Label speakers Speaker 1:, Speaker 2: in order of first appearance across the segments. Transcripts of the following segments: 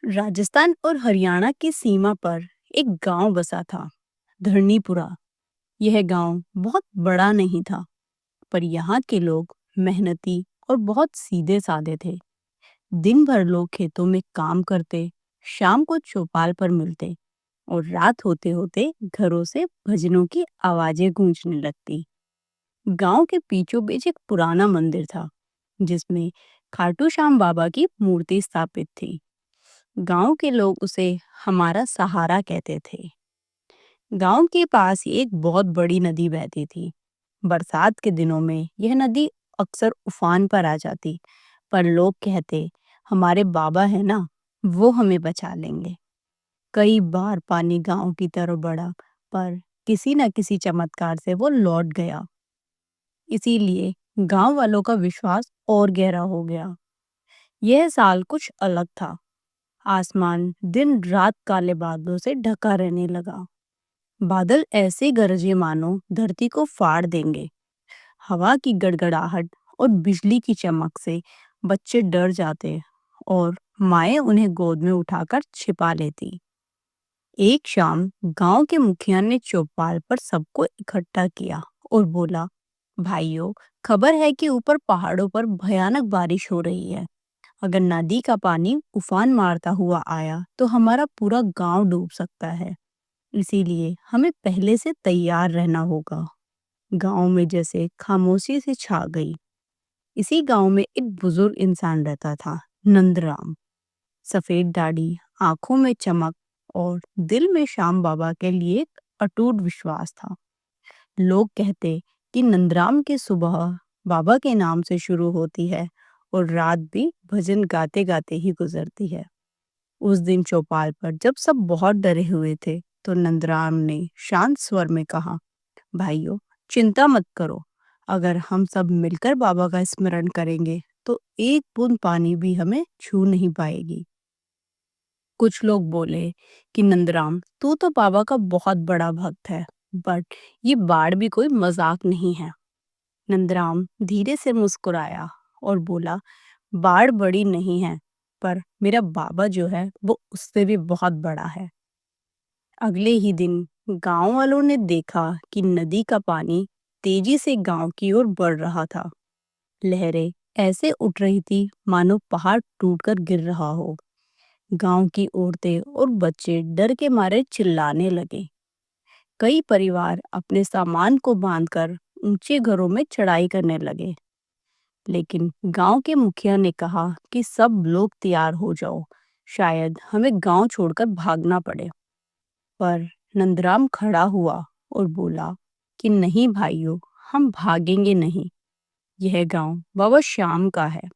Speaker 1: राजस्थान और हरियाणा की सीमा पर एक गांव बसा था, धरनीपुरा। यह गांव बहुत बड़ा नहीं था, पर यहाँ के लोग मेहनती और बहुत सीधे साधे थे। दिन भर लोग खेतों में काम करते, शाम को चौपाल पर मिलते और रात होते होते घरों से भजनों की आवाजें गूंजने लगती। गांव के बीचों बीच एक पुराना मंदिर था, जिसमें खाटू श्याम बाबा की मूर्ति स्थापित थी। गांव के लोग उसे हमारा सहारा कहते थे। गांव के पास ही एक बहुत बड़ी नदी बहती थी। बरसात के दिनों में यह नदी अक्सर उफान पर आ जाती, पर लोग कहते, हमारे बाबा है ना, वो हमें बचा लेंगे। कई बार पानी गांव की तरफ बढ़ा, पर किसी न किसी चमत्कार से वो लौट गया। इसीलिए गांव वालों का विश्वास और गहरा हो गया। यह साल कुछ अलग था। आसमान दिन रात काले बादलों से ढका रहने लगा। बादल ऐसे गरजे मानो धरती को फाड़ देंगे। हवा की गड़गड़ाहट और बिजली की चमक से बच्चे डर जाते और माएं उन्हें गोद में उठाकर छिपा लेती। एक शाम गांव के मुखिया ने चौपाल पर सबको इकट्ठा किया और बोला, भाइयों, खबर है कि ऊपर पहाड़ों पर भयानक बारिश हो रही है। अगर नदी का पानी उफान मारता हुआ आया तो हमारा पूरा गांव डूब सकता है। इसीलिए हमें पहले से तैयार रहना होगा। गांव में जैसे खामोशी से छा गई। इसी गांव में एक बुजुर्ग इंसान रहता था, नंदराम। सफेद दाढ़ी, आंखों में चमक और दिल में श्याम बाबा के लिए एक अटूट विश्वास था। लोग कहते कि नंदराम की सुबह बाबा के नाम से शुरू होती है और रात भी भजन गाते गाते ही गुजरती है। उस दिन चौपाल पर जब सब बहुत डरे हुए थे, तो नंदराम ने शांत स्वर में कहा, भाइयों, चिंता मत करो। अगर हम सब मिलकर बाबा का स्मरण करेंगे तो एक बूंद पानी भी हमें छू नहीं पाएगी। कुछ लोग बोले कि नंदराम, तू तो बाबा का बहुत बड़ा भक्त है, बट ये बाढ़ भी कोई मजाक नहीं है। नंदराम धीरे से मुस्कुराया और बोला, बाढ़ बड़ी नहीं है, पर मेरा बाबा जो है वो उससे भी बहुत बड़ा है। अगले ही दिन गांव वालों ने देखा कि नदी का पानी तेजी से गांव की ओर बढ़ रहा था। लहरें ऐसे उठ रही थी मानो पहाड़ टूटकर गिर रहा हो। गांव की औरतें और बच्चे डर के मारे चिल्लाने लगे। कई परिवार अपने सामान को बांधकर ऊंचे घरों में चढ़ाई करने लगे। लेकिन गांव के मुखिया ने कहा कि सब लोग तैयार हो जाओ, शायद हमें गांव छोड़कर भागना पड़े। पर नंदराम खड़ा हुआ और बोला कि नहीं भाइयों, हम भागेंगे नहीं। यह गांव बाबा श्याम का है।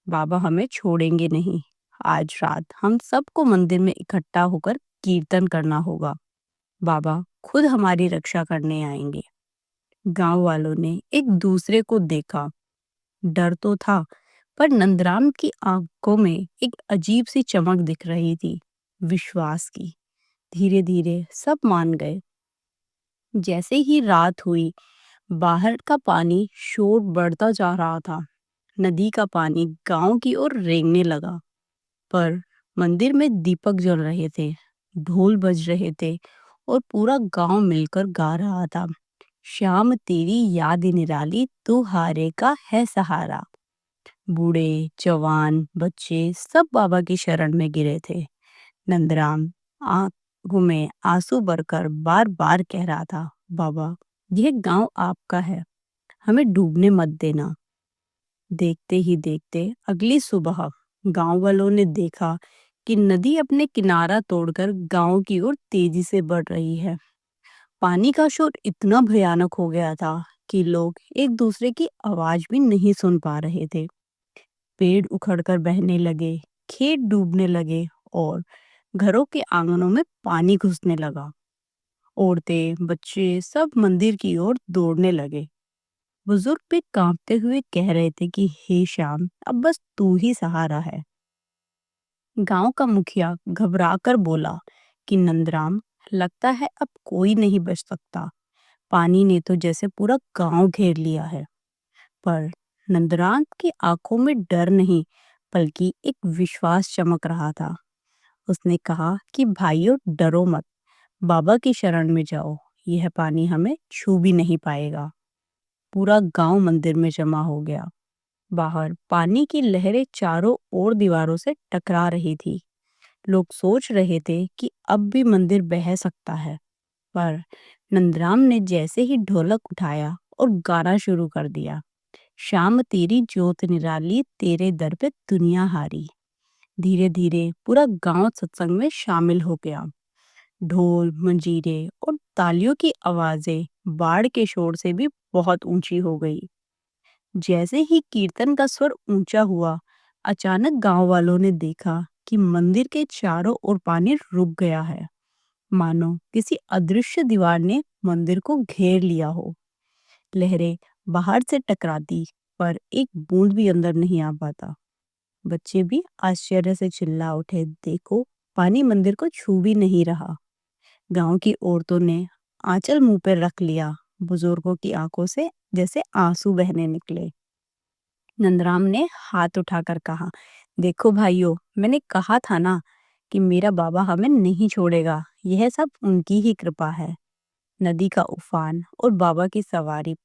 Speaker 1: बाबा हमें छोड़ेंगे नहीं। आज रात हम सबको मंदिर में इकट्ठा होकर कीर्तन करना होगा। बाबा खुद हमारी रक्षा करने आएंगे। गांव वालों ने एक दूसरे को देखा। डर तो था, पर नंदराम की आंखों में एक अजीब सी चमक दिख रही थी, विश्वास की। धीरे धीरे सब मान गए। जैसे ही रात हुई, बाहर का पानी शोर बढ़ता जा रहा था। नदी का पानी गांव की ओर रेंगने लगा, पर मंदिर में दीपक जल रहे थे, ढोल बज रहे थे और पूरा गांव मिलकर गा रहा था, श्याम तेरी याद निराली, तू हारे का है सहारा। बूढ़े, जवान, बच्चे सब बाबा की शरण में गिरे थे। नंदराम आंखों में आंसू भरकर बार बार कह रहा था, बाबा, यह गांव आपका है, हमें डूबने मत देना। देखते ही देखते अगली सुबह गांव वालों ने देखा कि नदी अपने किनारा तोड़कर गांव की ओर तेजी से बढ़ रही है। पानी का शोर इतना भयानक हो गया था कि लोग एक दूसरे की आवाज भी नहीं सुन पा रहे थे। पेड़ उखड़कर बहने लगे, खेत डूबने लगे और घरों के आंगनों में पानी घुसने लगा। औरतें, बच्चे सब मंदिर की ओर दौड़ने लगे। बुजुर्ग भी कांपते हुए कह रहे थे कि हे श्याम, अब बस तू ही सहारा है। गांव का मुखिया घबराकर बोला कि नंदराम, लगता है अब कोई नहीं बच सकता। पानी ने तो जैसे पूरा गांव घेर लिया है। पर नंदराम की आंखों में डर नहीं, बल्कि एक विश्वास चमक रहा था। उसने कहा कि भाइयों डरो मत, बाबा की शरण में जाओ, यह पानी हमें छू भी नहीं पाएगा। पूरा गांव मंदिर में जमा हो गया। बाहर पानी की लहरें चारों ओर दीवारों से टकरा रही थी। लोग सोच रहे थे कि अब भी मंदिर बह सकता है, पर नंदराम ने जैसे ही ढोलक उठाया और गाना शुरू कर दिया, शाम तेरी ज्योत निराली, तेरे दर पे दुनिया हारी। धीरे धीरे पूरा गांव सत्संग में शामिल हो गया। ढोल, मंजीरे और तालियों की आवाजें बाढ़ के शोर से भी बहुत ऊंची हो गई। जैसे ही कीर्तन का स्वर ऊंचा हुआ, अचानक गांव वालों ने देखा कि मंदिर के चारों ओर पानी रुक गया है, मानो किसी अदृश्य दीवार ने मंदिर को घेर लिया हो। लहरें बाहर से टकराती, पर एक बूंद भी अंदर नहीं आ पाता। बच्चे भी आश्चर्य से चिल्ला उठे, देखो, पानी मंदिर को छू भी नहीं रहा। गांव की औरतों ने आंचल मुंह पर रख लिया। बुजुर्गों की आंखों से जैसे आंसू बहने निकले। नंदराम ने हाथ उठाकर कहा, देखो भाइयों, मैंने कहा था ना कि मेरा बाबा हमें नहीं छोड़ेगा। यह सब उनकी ही कृपा है। नदी का उफान और बाबा की सवारी,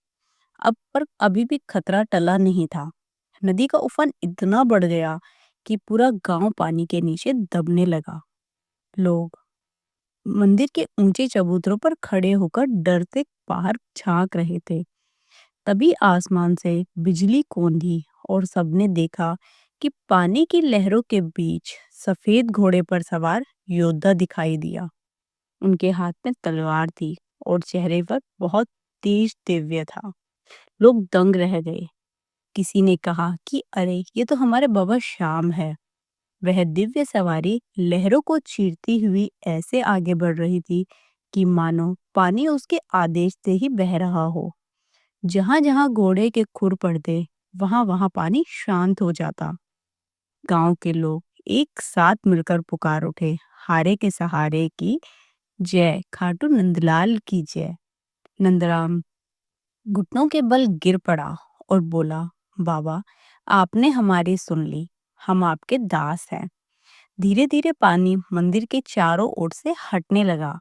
Speaker 1: अब पर अभी भी खतरा टला नहीं था। नदी का उफान इतना बढ़ गया कि पूरा गांव पानी के नीचे दबने लगा। लोग मंदिर के ऊंचे चबूतरों पर खड़े होकर डर से बाहर झांक रहे थे। तभी आसमान से बिजली कौंधी और सबने देखा कि पानी की लहरों के बीच सफेद घोड़े पर सवार योद्धा दिखाई दिया। उनके हाथ में तलवार थी और चेहरे पर बहुत तेज दिव्य था। लोग दंग रह गए। किसी ने कहा कि अरे, ये तो हमारे बाबा श्याम है। वह दिव्य सवारी लहरों को चीरती हुई ऐसे आगे बढ़ रही थी कि मानो पानी उसके आदेश से ही बह रहा हो। जहां जहां घोड़े के खुर पड़ते, वहां वहां पानी शांत हो जाता। गांव के लोग एक साथ मिलकर पुकार उठे, हारे के सहारे की जय, खाटू नंदलाल की जय। नंदराम घुटनों के बल गिर पड़ा और बोला, बाबा, आपने हमारी सुन ली, हम आपके दास हैं। धीरे धीरे पानी मंदिर के चारों ओर से हटने लगा।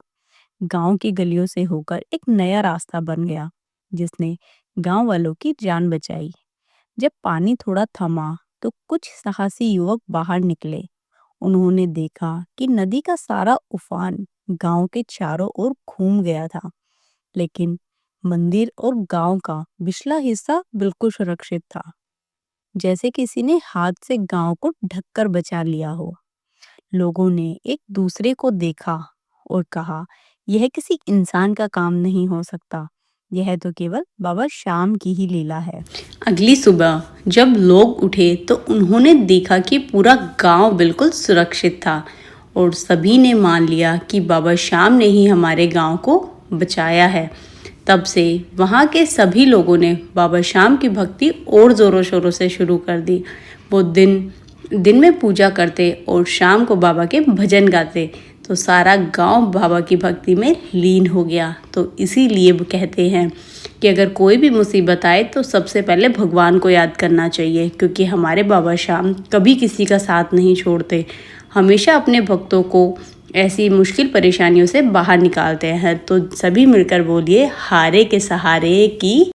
Speaker 1: गांव की गलियों से होकर एक नया रास्ता बन गया, जिसने गांव वालों की जान बचाई। जब पानी थोड़ा थमा तो कुछ साहसी युवक बाहर निकले। उन्होंने देखा कि नदी का सारा उफान गांव के चारों ओर घूम गया था, लेकिन मंदिर और गांव का पिछला हिस्सा बिल्कुल सुरक्षित था, जैसे किसी ने हाथ से गांव को ढककर बचा लिया हो। लोगों ने एक दूसरे को देखा और कहा, यह किसी इंसान का काम नहीं हो सकता, यह तो केवल बाबा श्याम की ही लीला है। अगली सुबह जब लोग उठे तो उन्होंने देखा कि पूरा गांव बिल्कुल सुरक्षित था और सभी ने मान लिया कि बाबा श्याम ने ही हमारे गांव को बचाया है। तब से वहाँ के सभी लोगों ने बाबा श्याम की भक्ति और ज़ोरों शोरों से शुरू कर दी। वो दिन में पूजा करते और शाम को बाबा के भजन गाते, तो सारा गांव बाबा की भक्ति में लीन हो गया। तो इसीलिए वो कहते हैं कि अगर कोई भी मुसीबत आए तो सबसे पहले भगवान को याद करना चाहिए, क्योंकि हमारे बाबा श्याम कभी किसी का साथ नहीं छोड़ते, हमेशा अपने भक्तों को ऐसी मुश्किल परेशानियों से बाहर निकालते हैं। तो सभी मिलकर बोलिए, हारे के सहारे की